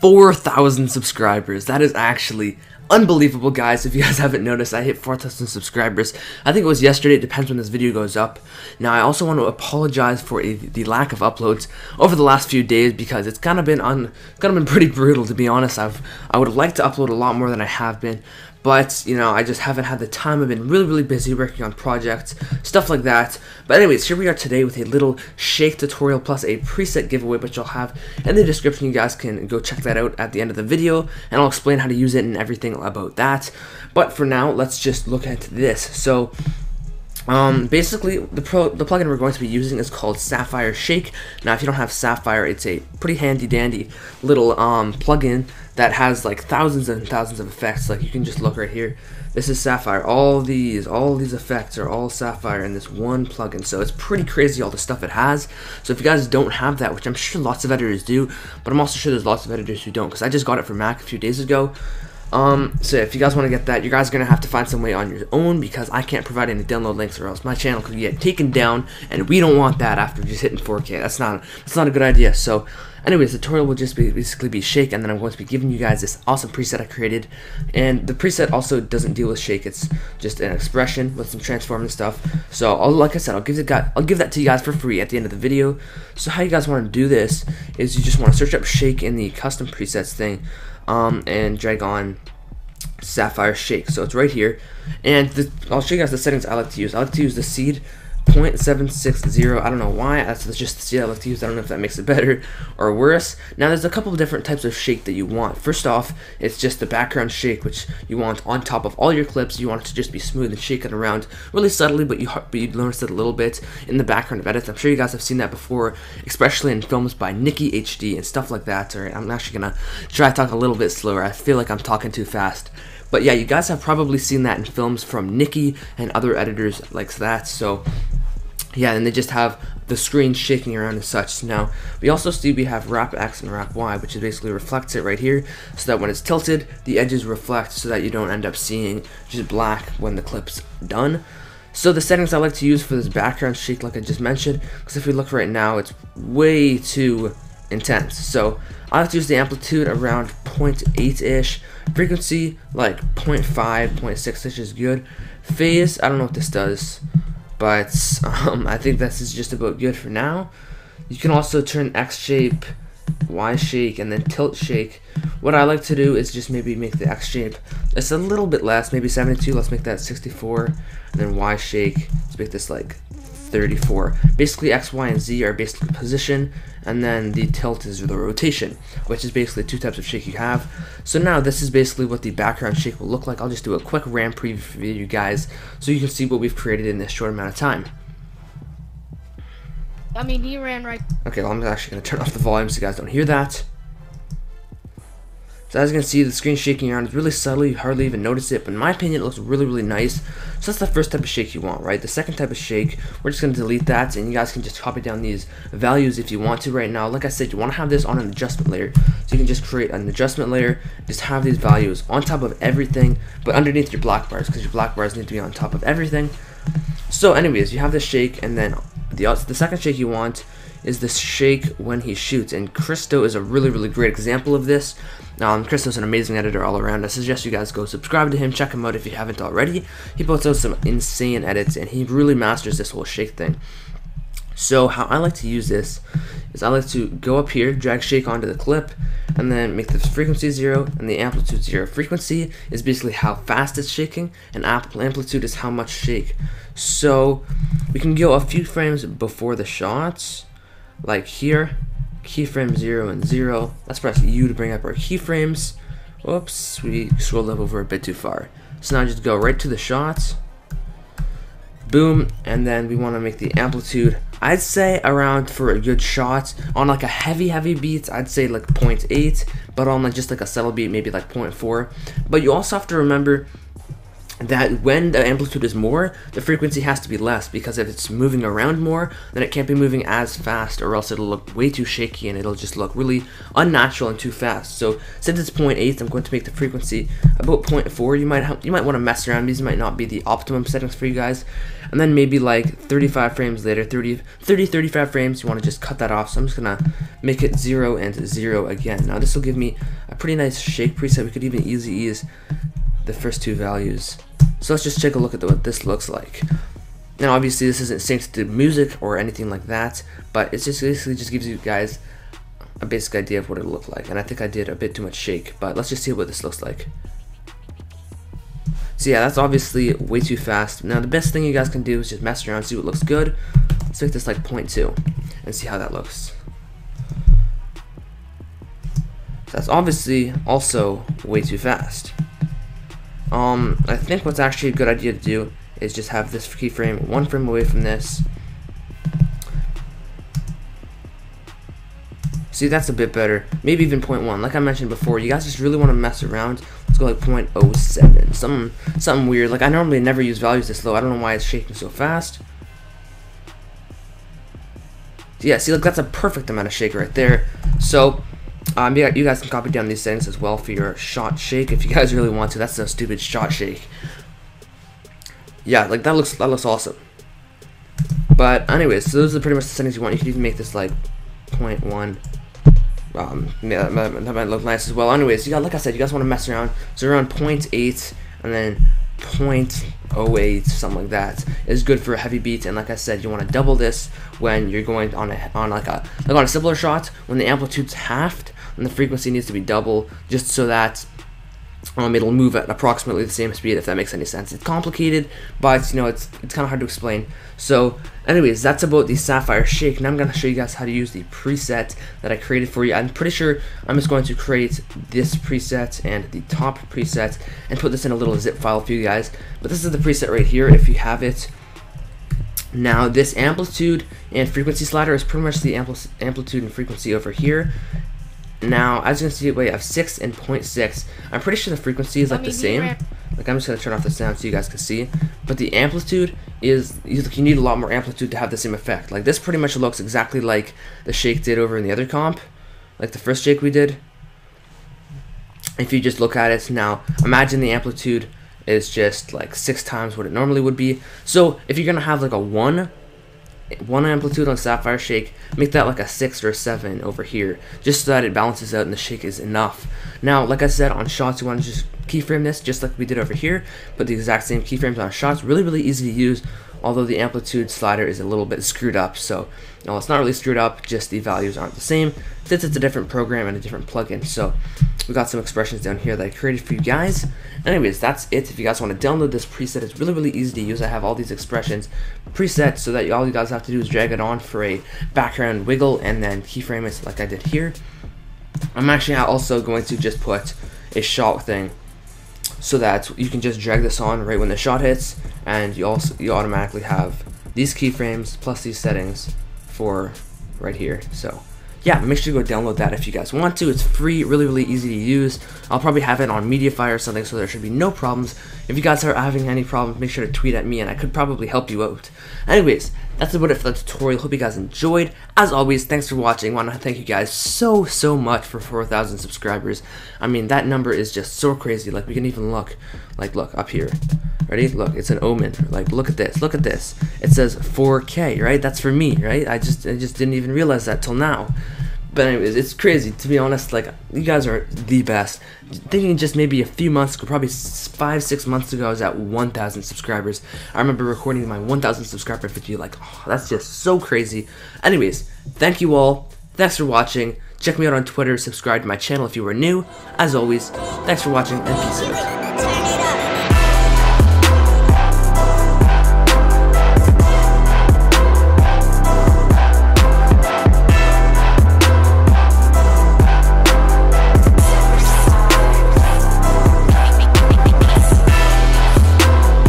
4,000 subscribers. That is actually unbelievable, guys. If you guys haven't noticed, I hit 4,000 subscribers. I think it was yesterday. It depends when this video goes up. Now, I also want to apologize for the lack of uploads over the last few days because it's kind of been pretty brutal, to be honest. I would have liked to upload a lot more than I have been, but you know, I just haven't had the time. I've been really busy working on projects, stuff like that. But anyways, here we are today with a little shake tutorial plus a preset giveaway, which I'll have in the description. You guys can go check that out at the end of the video, and I'll explain how to use it and everything about that. But for now, let's just look at this. So basically, the plugin we're going to be using is called Sapphire Shake. Now, if you don't have Sapphire, it's a pretty handy dandy little plugin that has like thousands and thousands of effects. Like, you can just look right here. This is Sapphire. All these effects are all Sapphire in this one plugin. So it's pretty crazy, all the stuff it has. So if you guys don't have that, which I'm sure lots of editors do, but I'm also sure there's lots of editors who don't, because I just got it for Mac a few days ago. So if you guys want to get that, you guys are going to have to find some way on your own, because I can't provide any download links, or else my channel could get taken down, and we don't want that after just hitting 4K. That's not a good idea. So anyways, the tutorial will just basically be Shake, and then I'm going to be giving you guys this awesome preset I created. And the preset also doesn't deal with Shake, it's just an expression with some transform and stuff. So like I said, I'll give that to you guys for free at the end of the video. So how you guys want to do this is you just want to search up Shake in the custom presets thing, and drag on Sapphire Shake. So it's right here, and I'll show you guys the settings I like to use. I like to use the seed 0.760. I don't know why, that's just the seed I like to use. I don't know if that makes it better or worse. Now, there's a couple of different types of shake that you want. First off, it's just the background shake, which you want on top of all your clips. You want it to just be smooth and shaking around really subtly, but you notice it a little bit in the background of edits. I'm sure you guys have seen that before, especially in films by Nikki HD and stuff like that. Alright, I'm actually gonna try to talk a little bit slower. I feel like I'm talking too fast. But yeah, you guys have probably seen that in films from Nikki and other editors like that. So yeah, and they just have the screen shaking around and such. Now, we also see we have wrap X and wrap Y, which basically reflects it right here, so that when it's tilted, the edges reflect, so that you don't end up seeing just black when the clip's done. So the settings I like to use for this background shake, like I just mentioned, because if we look right now, it's way too intense. So I like to use the amplitude around 0.8-ish, frequency like 0.5, 0.6-ish is good. Phase, I don't know what this does, but I think this is just about good for now. You can also turn X shape, Y shake, and then tilt shake. What I like to do is just maybe make the X shape just a little bit less, maybe 72. Let's make that 64, and then Y shake, let's make this like 34. Basically, X, Y, and Z are basically position, and then the tilt is the rotation, which is basically two types of shake you have. So now this is basically what the background shake will look like. I'll just do a quick RAM preview for you guys so you can see what we've created in this short amount of time. I mean, he ran right. Okay, well, I'm actually going to turn off the volume so you guys don't hear that. So as you can see, the screen shaking around is really subtle. You hardly even notice it, but in my opinion, it looks really nice. So that's the first type of shake you want, right? The second type of shake, we're just going to delete that, and you guys can just copy down these values if you want to right now. Like I said, you want to have this on an adjustment layer. So you can just create an adjustment layer, just have these values on top of everything, but underneath your black bars, because your black bars need to be on top of everything. So anyways, you have this shake, and then the second shake you want is this shake when he shoots, and Christo is a really great example of this. Christo's an amazing editor all around. I suggest you guys go subscribe to him, check him out if you haven't already. He puts out some insane edits, and he really masters this whole shake thing. So how I like to use this is I like to go up here, drag shake onto the clip, and then make the frequency 0 and the amplitude 0. Frequency is basically how fast it's shaking, and amplitude is how much shake. So we can go a few frames before the shots, like here, keyframe 0 and 0. Let's press U to bring up our keyframes. Whoops, we scrolled up over a bit too far. So now just go right to the shots. Boom, and then we want to make the amplitude, I'd say around, for a good shot, on like a heavy beat, I'd say like 0.8, but on like just like a subtle beat, maybe like 0.4. But you also have to remember that when the amplitude is more, the frequency has to be less, because if it's moving around more, then it can't be moving as fast, or else it'll look way too shaky and it'll just look really unnatural and too fast. So since it's 0.8, I'm going to make the frequency about 0.4. You might want to mess around. These might not be the optimum settings for you guys. And then maybe like 35 frames later, 35 frames, you want to just cut that off. So I'm just gonna make it 0 and 0 again. Now this will give me a pretty nice shake preset. We could even easily use the first two values. So let's just take a look at what this looks like. Now obviously this isn't synced to music or anything like that, but it's just basically just gives you guys a basic idea of what it'll look like. And I think I did a bit too much shake, but let's just see what this looks like. So yeah, that's obviously way too fast. Now the best thing you guys can do is just mess around, see what looks good. Let's make this like 0.2 and see how that looks. So that's obviously also way too fast. I think what's actually a good idea to do is just have this keyframe one frame away from this. See, that's a bit better. Maybe even 0.1. Like I mentioned before, you guys just really want to mess around. Let's go like 0.07. Something weird. Like I normally never use values this low. I don't know why it's shaking so fast. Yeah, see, like that's a perfect amount of shake right there. So you guys can copy down these settings as well for your shot shake if you guys really want to. That's no stupid shot shake. Yeah, like that looks awesome. But anyways, so those are pretty much the settings you want. You can even make this like 0.1. Yeah, that might look nice as well. Anyways, you got, like I said, you guys want to mess around. So around 0.8 and then 0.08, something like that is good for a heavy beat. And like I said, you want to double this when you're going on a simpler shot, when the amplitude's halved and the frequency needs to be double, just so that it'll move at approximately the same speed, if that makes any sense. It's complicated, but you know, it's kind of hard to explain. So anyways, that's about the Sapphire shake. Now I'm going to show you guys how to use the preset that I created for you. I'm pretty sure I'm just going to create this preset and the top preset and put this in a little zip file for you guys. But this is the preset right here if you have it. Now this amplitude and frequency slider is pretty much the amplitude and frequency over here. Now, as you can see, we have 6 and 0.6. I'm pretty sure the frequency is like the same. Like I'm just gonna turn off the sound so you guys can see. But the amplitude is, you need a lot more amplitude to have the same effect. Like this pretty much looks exactly like the shake did over in the other comp, like the first shake we did. If you just look at it now, imagine the amplitude is just like 6 times what it normally would be. So if you're gonna have like a 1 amplitude on Sapphire shake, make that like a 6 or a 7 over here, just so that it balances out and the shake is enough. Now, like I said, on shots you want to just keyframe this just like we did over here, put the exact same keyframes on shots. Really easy to use, although the amplitude slider is a little bit screwed up. So no, it's not really screwed up, just the values aren't the same since it's a different program and a different plugin. So we got some expressions down here that I created for you guys. Anyways, that's it. If you guys want to download this preset, it's really easy to use. I have all these expressions preset so that all you guys have to do is drag it on for a background wiggle and then keyframe it like I did here. I'm actually also going to just put a shot thing so that you can just drag this on right when the shot hits, and you automatically have these keyframes plus these settings for right here. So yeah, make sure to go download that if you guys want to. It's free, really easy to use. I'll probably have it on Mediafire or something, so there should be no problems. If you guys are having any problems, make sure to tweet at me and I could probably help you out. Anyways, that's about it for the tutorial. Hope you guys enjoyed. As always, thanks for watching. I want to thank you guys so much for 4,000 subscribers. I mean, that number is just so crazy. Like, we can even look up here. Ready? Look, it's an omen. Like, look at this. Look at this. It says 4K, right? That's for me, right? I just didn't even realize that till now. But anyways, it's crazy, to be honest. Like, you guys are the best. Thinking just maybe a few months ago, probably 5-6 months ago, I was at 1,000 subscribers. I remember recording my 1,000 subscriber video. Like, oh, that's just so crazy. Anyways, thank you all. Thanks for watching. Check me out on Twitter. Subscribe to my channel if you are new. As always, thanks for watching and peace out.